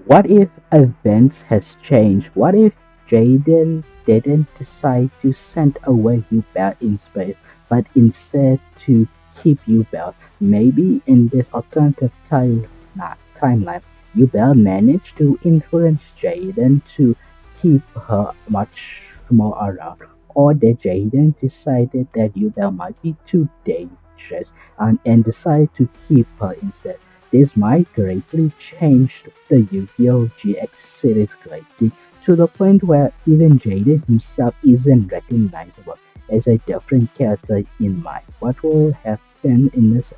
What if events has changed? What if Jaden didn't decide to send away Yubel in space, but instead to keep Yubel? Maybe in this alternative timeline, Yubel managed to influence Jaden to keep her much more around. Or that Jaden decided that Yubel might be too dangerous and decided to keep her instead. This might greatly change the Yu-Gi-Oh! GX series greatly, to the point where even Jaden himself isn't recognizable as a different character in mind. What will happen in this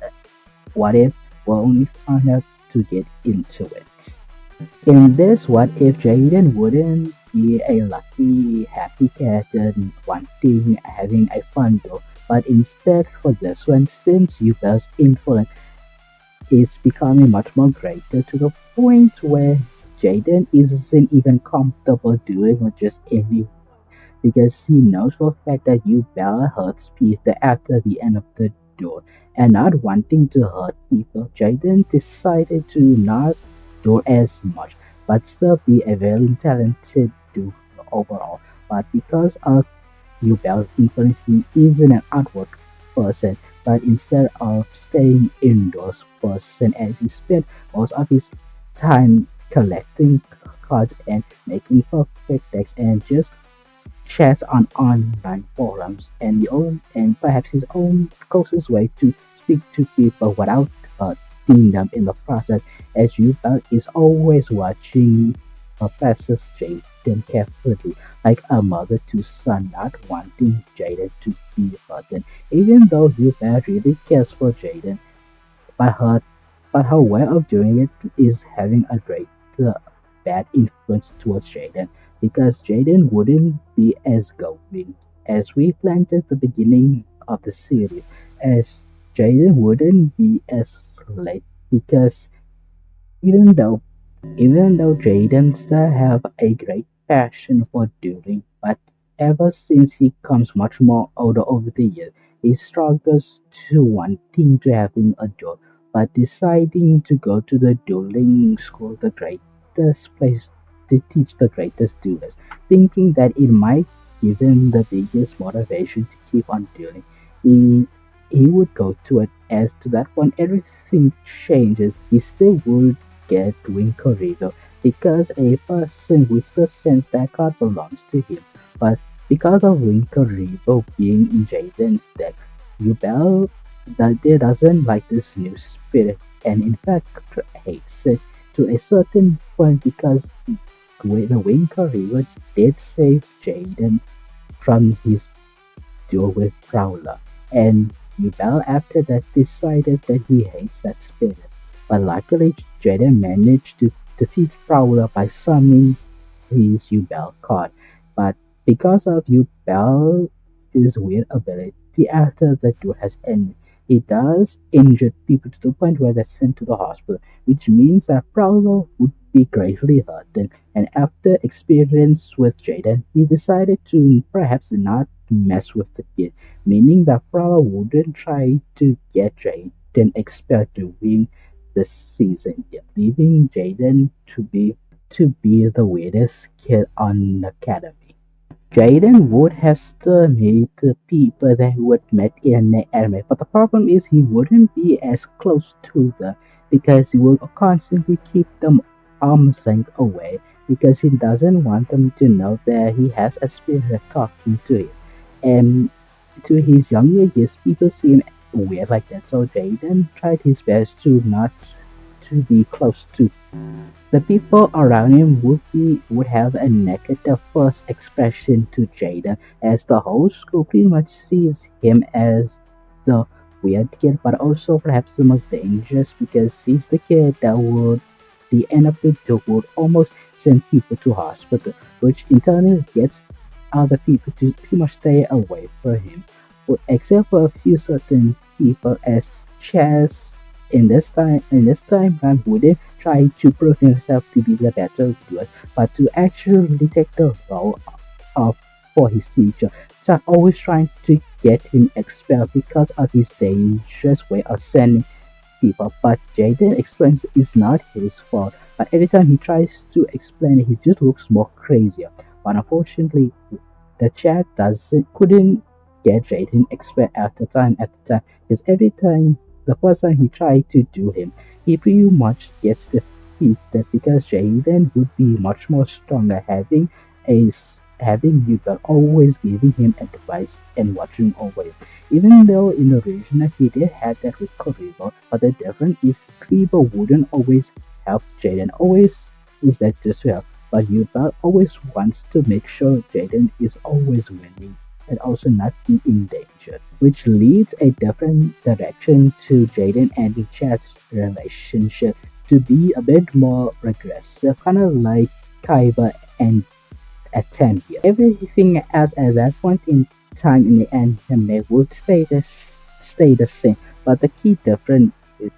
what if? We'll only find out to get into it. In this what if, Jaden wouldn't be a lucky, happy character wanting having a fun though, but instead for this one, since Yubel's influence is becoming much more greater to the point where Jaden isn't even comfortable doing with just anyone because he knows for a fact that Yubel hurts Peter after the end of the duel. And not wanting to hurt people, Jaden decided to not do as much, but still be a very talented dude overall. But because of Yubel's influence, he isn't an outward person, but instead of staying indoors person, as he spent most of his time collecting cards and making perfect decks and just chats on online forums and perhaps his own closest way to speak to people without hurting them in the process, as Yubel is always watching Professor Jaden carefully, like a mother to son, not wanting Jaden to be hurted. Even though Yubel really cares for Jaden, but her way of doing it is having a great bad influence towards Jaden, because Jaden wouldn't be as going as we planned at the beginning of the series, as Jaden wouldn't be as late because even though even though Jaden still have a great passion for dueling, but ever since he comes much more older over the years, he struggles to wanting to having a duel, but deciding to go to the dueling school, the greatest place to teach the greatest duelers, thinking that it might give him the biggest motivation to keep on dueling. He he would go to it, as to that point everything changes. He still would get Winkle River because a person with the sense that God belongs to him. But because of Winkle River being in Jaden's deck, Yubel doesn't like this new spirit and in fact hates it to a certain point, because the Winkle River did save Jaden from his duel with Prowler, and Yubel after that decided that he hates that spirit. But luckily, Jaden managed to defeat Prowler by summoning his Yubel card. But because of Yubel's weird ability, after the duel has ended, he does injure people to the point where they're sent to the hospital, which means that Prowler would be greatly hurt. And after experience with Jaden, he decided to perhaps not mess with the kid, meaning that Prowler wouldn't try to get Jaden expelled during this season yet, leaving Jaden to be the weirdest kid on the academy. Jaden would have still met the people that he would met in the anime, but the problem is he wouldn't be as close to them because he will constantly keep them arm's length away, because he doesn't want them to know that he has a spirit talking to him. And to his younger years, people see him weird like that, so Jaden tried his best to not to be close to the people around him would have a negative first expression to Jaden, as the whole school pretty much sees him as the weird kid, but also perhaps the most dangerous, because he's the kid that would, the end of the joke, would almost send people to hospital, which in turn gets other people to pretty much stay away from him, except for a few certain people, as Chess in this time wouldn't try to prove himself to be the better duelist, but to actually take the role of for his teacher, so always trying to get him expelled because of his dangerous way of sending people, but Jaden explains it's not his fault. But every time he tries to explain it, he just looks more crazier. But unfortunately, the chat doesn't couldn't get Jaden express at the time because every time the person he tried to do him, he pretty much gets defeated because Jaden would be much more stronger having you but always giving him advice and watching over him. Even though in the original he did have that with Karibo, but the difference is Karibo wouldn't always help Jaden, always is that just to help. But Yuba always wants to make sure Jaden is always winning and also not be in danger, which leads a different direction to Jaden and Chad's relationship to be a bit more regressive, kind of like Kaiba and Attempt here. Everything else at that point in time in the anime would stay the same, but the key difference is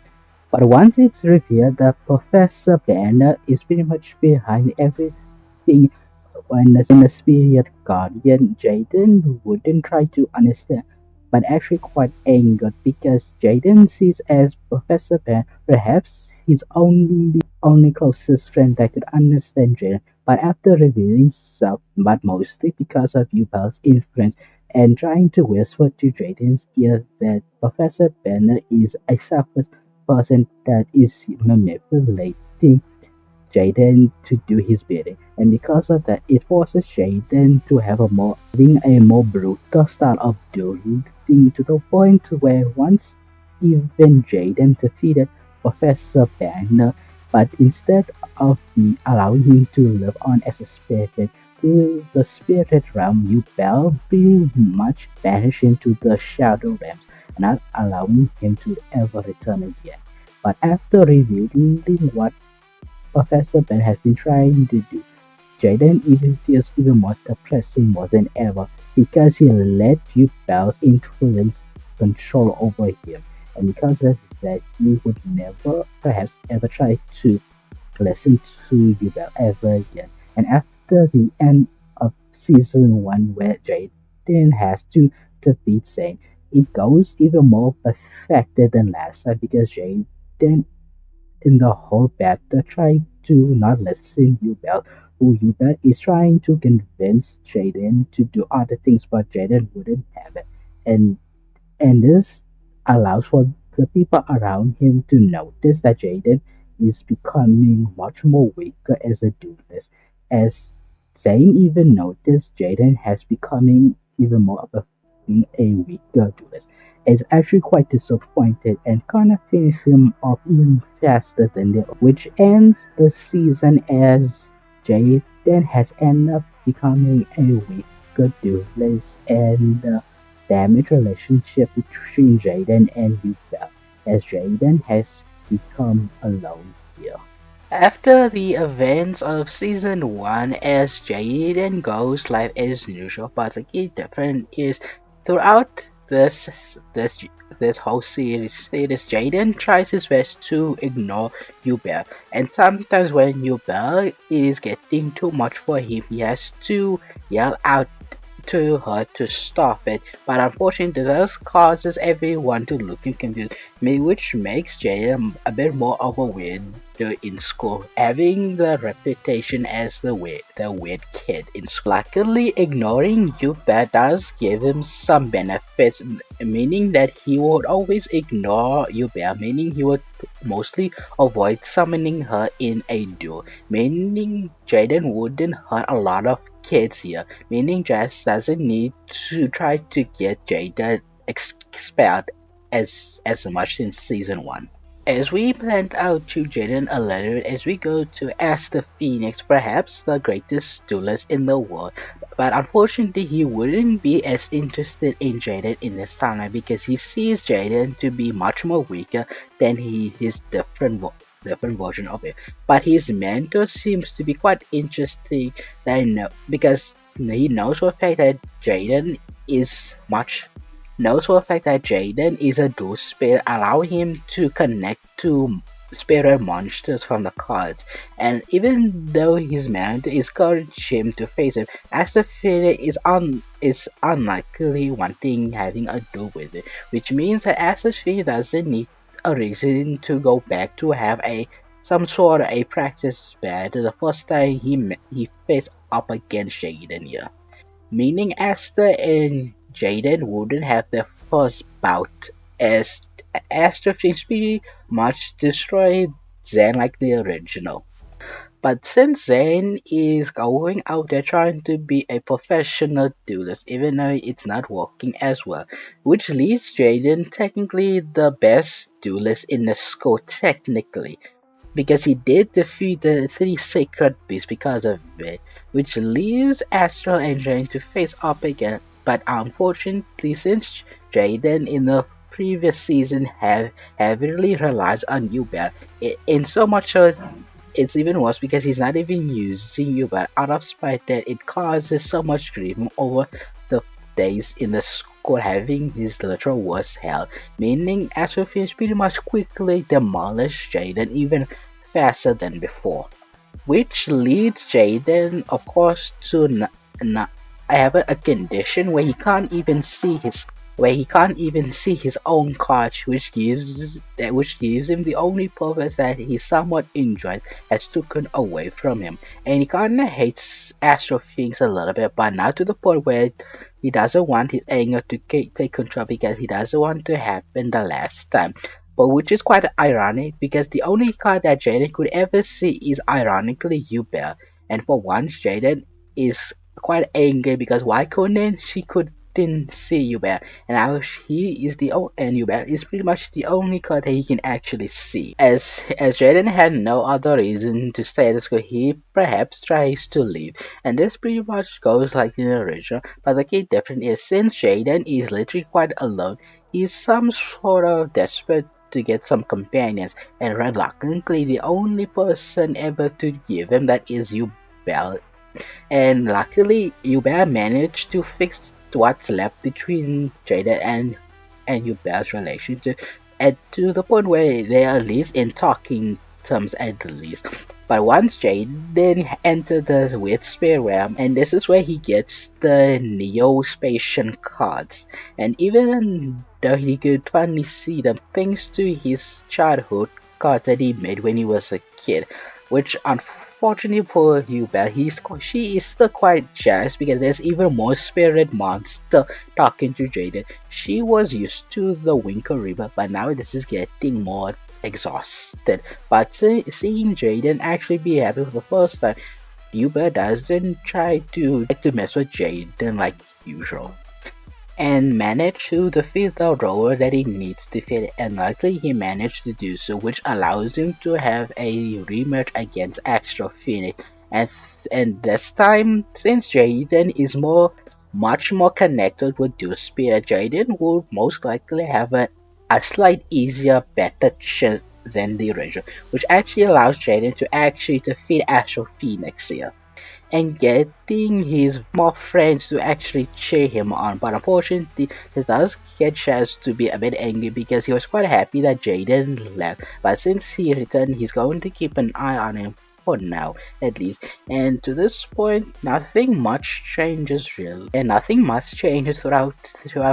but once it's revealed that Professor Banner is pretty much behind everything when the Spirit Guardian, Jaden wouldn't try to understand, but actually quite angered because Jaden sees as Professor Banner perhaps his only closest friend that could understand Jaden. But after revealing himself, but mostly because of Yubel's influence and trying to whisper to Jaden's ear that Professor Banner is a selfless person that is manipulating Jaden to do his bidding, and because of that, it forces Jaden to have a more brutal style of dueling to the point where once even Jaden defeated Professor Banner, but instead of allowing him to live on as a spirit to the spirit realm, Yubel pretty much banished him to the shadow realms, not allowing him to ever return again. But after revealing what Professor Ben has been trying to do, Jaden even feels even more depressing more than ever because he let Yubel's influence control over him, and because of that, he would never, perhaps ever try to listen to Yubel ever again. And after the end of season 1, where Jaden has to defeat Zane, it goes even more pathetic than last time because Jaden in the whole battle trying to not listen Yubel, who Yubel is trying to convince Jaden to do other things, but Jaden wouldn't have it. And this allows for the people around him to notice that Jaden is becoming much more weaker as a duelist. As Zane even noticed, Jaden has becoming even more of being a weaker duelist. It's actually quite disappointed and kind of finish him off even faster than the which ends the season as Jaden has ended up becoming a weaker duelist and damaged relationship between Jaden and Yubel as Jaden has become alone here. After the events of season 1, as Jaden goes live as usual, but the key difference is throughout this this whole series, Jaden tries his best to ignore Yubel, and sometimes when Yubel is getting too much for him, he has to yell out to her to stop it, but unfortunately this causes everyone to look confused, which makes Jaden a bit more of a weirdo in school, having the reputation as the weird kid in school. Luckily, ignoring Yuba does give him some benefits, meaning that he would always ignore Yuba, meaning he would mostly avoid summoning her in a duel, meaning Jaden wouldn't hurt a lot of kids here, meaning Jess doesn't need to try to get Jaden expelled as much in season 1. As we planned out to Jaden a letter as we go to ask the Phoenix, perhaps the greatest duelist in the world, but unfortunately he wouldn't be as interested in Jaden in this timeline because he sees Jaden to be much more weaker than his different version of it. But his mentor seems to be quite interesting because he knows for a fact that Jaden is much knows for a fact that Jaden is a dual spirit, allowing him to connect to spirit monsters from the cards. And even though his mentor encouraged him to face him, as the spirit is unlikely wanting having a duel with it, which means that as the spirit doesn't need a reason to go back to have a some sort of a practice battle the first time he faced up against Jaden here. Meaning Esther and Jaden wouldn't have their first bout, as Esther seems pretty much destroyed Zen like the original. But since Zane is going out there trying to be a professional duelist, even though it's not working as well, which leaves Jaden technically the best duelist in the school, technically, because he did defeat the three sacred beasts because of it, which leaves Astral and Jane to face up again. But unfortunately, since Jaden in the previous season have heavily relies on Yubel, in so much so it's even worse because he's not even using you, but out of spite that it causes so much grief over the days in the school having his literal worst hell, meaning Astrophins pretty much quickly demolished Jaden even faster than before. Which leads Jaden, of course, to have a condition where he can't even see his own cards, which gives him the only purpose that he somewhat enjoys has taken away from him, and he kinda hates Astro Things a little bit, but not to the point where he doesn't want his anger to take control because he doesn't want to happen the last time. But which is quite ironic because the only card that Jaden could ever see is ironically Yubel, and for once Jaden is quite angry because why couldn't she couldn't see Yubel, and now he is and Yubel is pretty much the only card that he can actually see. As Jaden had no other reason to stay at the school, he perhaps tries to leave, and this pretty much goes like in the original. But the key difference is since Jaden is literally quite alone, he's some sort of desperate to get some companions, and reluctantly the only person ever to give him that is Yubel, and luckily, Yubel managed to fix what's left between Jada and Yubel's relationship, and to the point where they are at least in talking terms at least. But once Jaden entered the weird spirit realm, and this is where he gets the Neo-Spatian cards, and even though he could finally see them thanks to his childhood cards that he made when he was a kid, which unfortunately for Hubert, she is still quite jealous because there's even more spirit monster talking to Jaden. She was used to the Winker River, but now this is getting more exhausted. But seeing Jaden actually be happy for the first time, Hubert doesn't try to mess with Jaden like usual, and managed to defeat the rover that he needs to defeat, and luckily he managed to do so, which allows him to have a rematch against Extra Phoenix. And this time, since Jaden is much more connected with Dual Spirit, Jaden will most likely have a slight easier, better chance than the original, which actually allows Jaden to actually defeat Astro Phoenix here and getting his more friends to actually cheer him on. But unfortunately, he does get chance to be a bit angry because he was quite happy that Jaden left. But since he returned, he's going to keep an eye on him for now, at least. And to this point, nothing much changes really, and nothing much changes throughout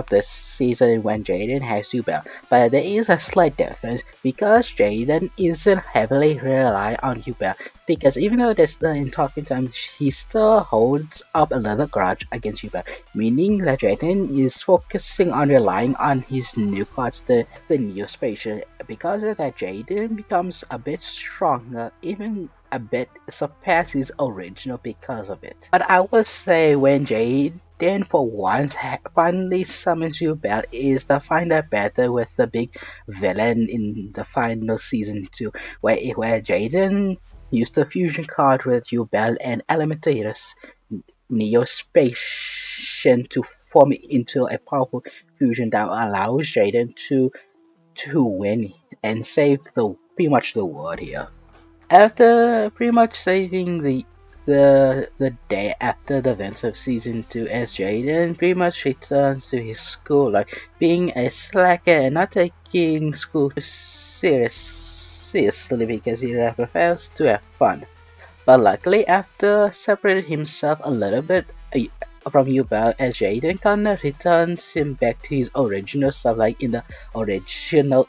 this season when Jaden has Yubel. But there is a slight difference because Jaden isn't heavily rely on Yubel, because even though they're still in talking time, he still holds up a little grudge against Yubel, meaning that Jaden is focusing on relying on his new cards, the Neo-Spatial. Because of that, Jaden becomes a bit stronger, even a bit surpass his original because of it. But I would say when Jaden for once finally summons Yubel is to find out better with the big villain in the final season 2, where Jaden used the fusion card with Yubel and Elementatus Neo-Spatian to form into a powerful fusion that allows Jaden to win and save the pretty much the world here. After pretty much saving the day after the events of season 2, as Jaden pretty much returns to his school life, being a slacker and not taking school seriously because he prefers to have fun. But luckily, after separating himself a little bit from Yubel as Jaden kinda returns him back to his original self, like in the original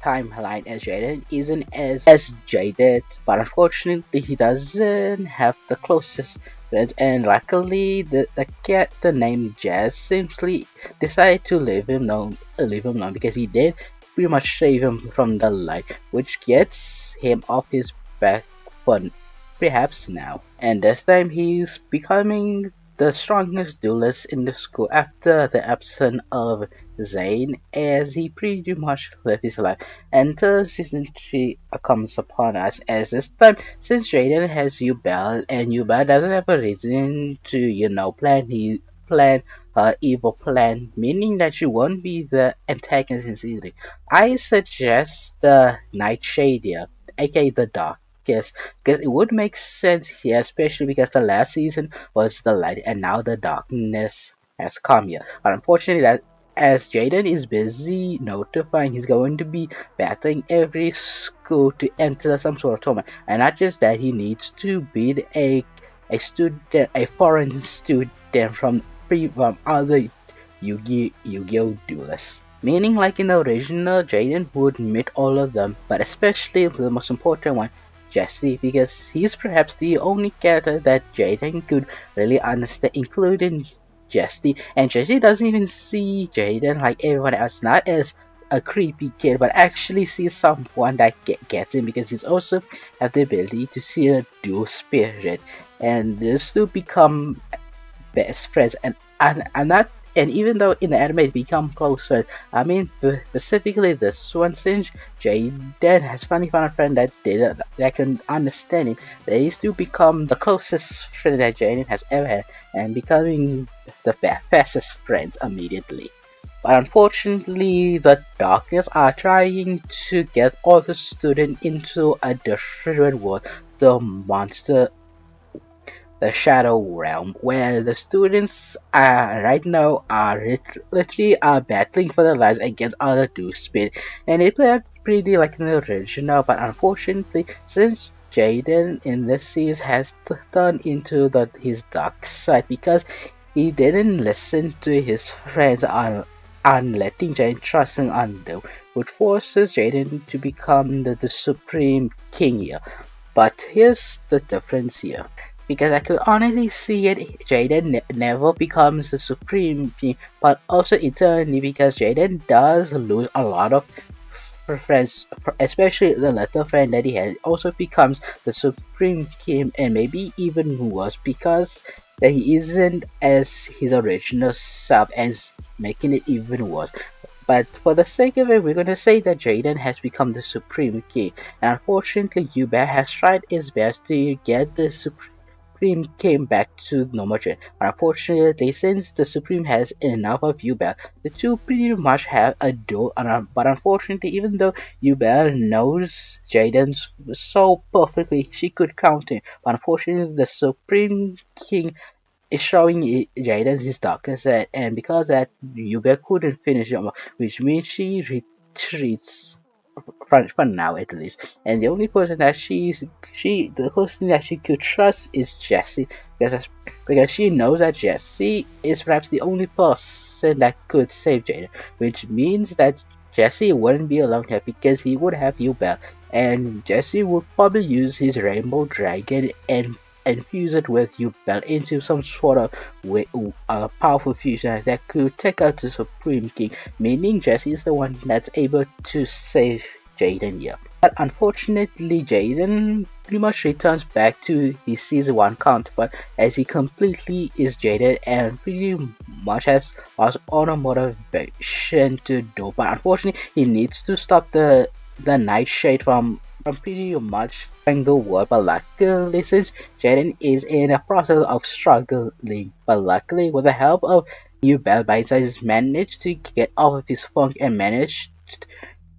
timeline as Jaden isn't as jaded, but unfortunately he doesn't have the closest friends, and luckily the cat the name Jazz simply decided to leave him alone because he did pretty much save him from the light, which gets him off his back for perhaps now. And this time he's becoming the strongest duelist in the school after the absence of Zane, as he pretty much lived his life until season 3 comes upon us. As this time, since Jaden has Yubel, and Yubel doesn't have a reason to, plan her evil plan, meaning that she won't be the antagonist in season 3. I suggest the Nightshade here, aka the Darkest, because it would make sense here, especially because the last season was the light and now the darkness has come here. But unfortunately, that as Jaden is busy notifying he's going to be battling every school to enter some sort of tournament, and not just that, he needs to beat a foreign student from other Yu-Gi-Oh duelists. Meaning, like in the original, Jaden would meet all of them, but especially the most important one, Jesse, because he's perhaps the only character that Jaden could really understand, including Jesse. And Jesse doesn't even see Jaden like everyone else, not as a creepy kid, but actually sees someone that gets him because he's also have the ability to see a dual spirit, and this to become best friends. And that, and even though in the anime it become closer, I mean specifically this one, since Jaden has finally found a friend that can understand him, they still become the closest friend that Jaden has ever had, and becoming the fastest friends immediately. But unfortunately, the Darkness are trying to get all the students into a different world, the monster, the Shadow Realm, where the students right now are literally battling for their lives against other dude spin, and they play out pretty like in the original. But unfortunately, since Jaden in this series has turned into his dark side because he didn't listen to his friends on letting Jaden trust him on them, which forces Jaden to become the supreme king here. But here's the difference here, because I could honestly see it. Jaden never becomes the supreme king, but also eternally, because Jaden does lose a lot of friends, especially the little friend that he has, also becomes the supreme king, and maybe even worse because that he isn't as his original self, as making it even worse. But for the sake of it, we're gonna say that Jaden has become the Supreme King, and unfortunately, Yuba has tried his best to get the Supreme King back to normal trend. But unfortunately, since the Supreme has enough of Yuba, the two pretty much have a duel. But unfortunately, even though Yuba knows Jaden so perfectly, she could count him. But unfortunately, the Supreme King is showing Jaden his darkest side, and because that Yuga couldn't finish him, which means she retreats for now at least. And the only person that the person that she could trust is Jesse, because she knows that Jesse is perhaps the only person that could save Jaden, which means that Jesse wouldn't be alone here because he would have Yubel, and Jesse would probably use his Rainbow Dragon and fuse it with Yubel into some sort of powerful fusion that could take out the Supreme King, meaning Jesse is the one that's able to save Jaden here. But unfortunately, Jaden pretty much returns back to his season 1 counterpart, as he completely is jaded and pretty much has lost all the motivation to do. But unfortunately, he needs to stop the Nightshade from pretty much trying the world. But luckily, since Jaden is in a process of struggling, but luckily with the help of new Bell Bites, managed to get off of his funk and managed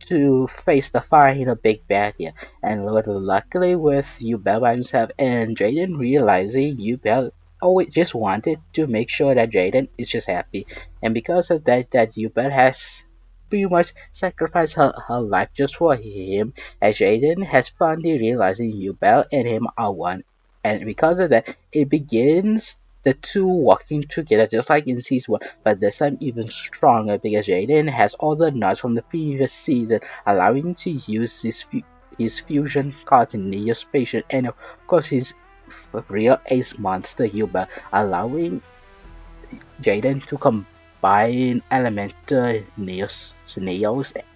to face the fire in a big bad here. And luckily with Yubel by himself and Jaden realizing Yubel always just wanted to make sure that Jaden is just happy. And because of that Yubel has pretty much sacrificed her life just for him, as Jaden has finally realizing Yubel and him are one. And because of that, it begins the two working together just like in season 1, but this time even stronger because Jaden has all the nuts from the previous season, allowing him to use his fusion cards in Neospatial and of course his real ace monster Yuba, allowing Jaden to combine elemental Neos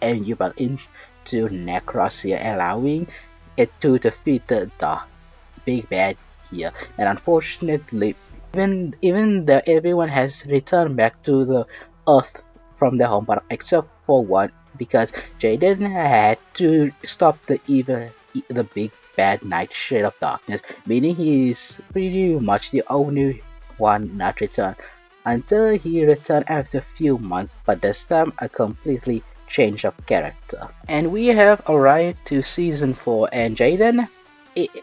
and Yuba into Necros here, allowing it to defeat the big bad here. And unfortunately, even though everyone has returned back to the Earth from their home, but except for one, because Jaden had to stop the big bad Night Shade of Darkness, meaning he's pretty much the only one not returned. Until he returned after a few months, but this time a completely change of character. And we have arrived to season 4, and Jaden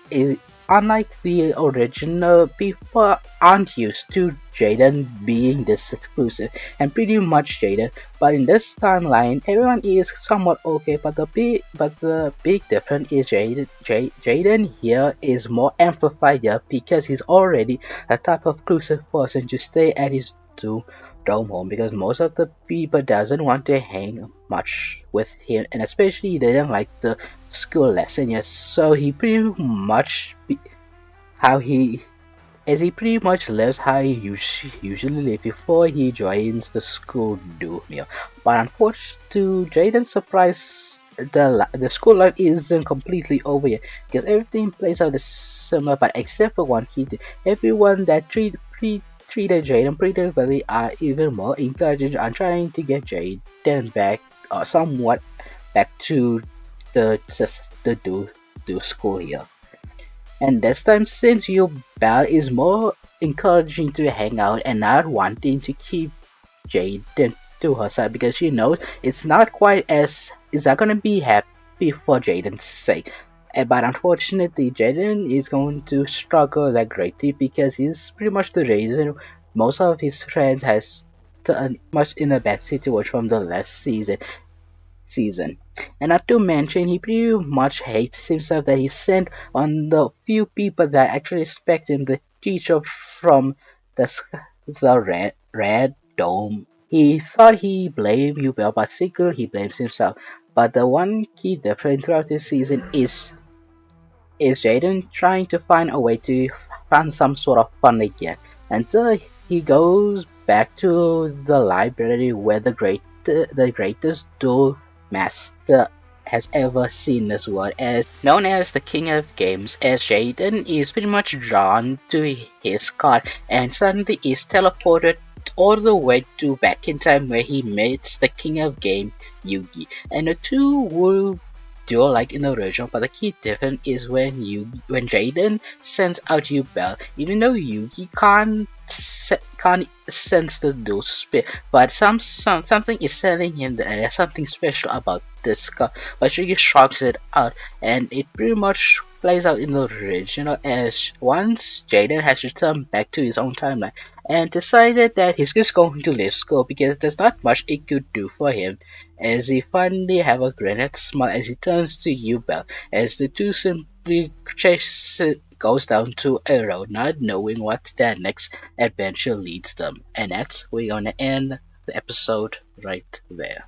is unlike the original, people aren't used to Jaden being this exclusive and pretty much Jaden. But in this timeline, everyone is somewhat okay. But the big difference is Jaden here is more amplified here because he's already a type of exclusive person to stay at his dome home because most of the people doesn't want to hang much with him, and especially they don't like the school lesson. Yes, so he pretty much how he as he pretty much lives how he usually lives before he joins the school do meal. But unfortunately, to Jaden's surprise, the school life isn't completely over yet because everything plays out similar, but except for one key thing, everyone that treated Jaden pretty well are even more encouraging and trying to get Jaden back or somewhat back to the school here. And this time, since Belle is more encouraging to hang out and not wanting to keep Jaden to her side because she knows it's not gonna be happy for Jaden's sake. But unfortunately, Jaden is going to struggle that greatly because he's pretty much the reason most of his friends has turned much in a bad situation from the last season. And not to mention, he pretty much hates himself that he sent on the few people that actually respect him, the teacher from the red dome. He thought he blamed Yubel, but secretly he blames himself. But the one key difference throughout this season is Jaden trying to find a way to find some sort of fun again until he goes back to the library where the greatest duel master has ever seen this world, as known as the King of Games, as Jaden is pretty much drawn to his card and suddenly is teleported all the way to back in time where he meets the King of Game, Yugi. And the two will duel like in the original, but the key difference is when Jaden sends out Yubel, even though Yugi can't sense the dual spirit, but something is telling him that there's something special about this card, but she shocks it out, and it pretty much plays out in the original as once Jaden has returned back to his own timeline and decided that he's just going to leave school because there's not much it could do for him, as he finally have a granite smile as he turns to Yubel, as the two simply chase goes down to a road, not knowing what their next adventure leads them. And that's we're gonna end the episode right there.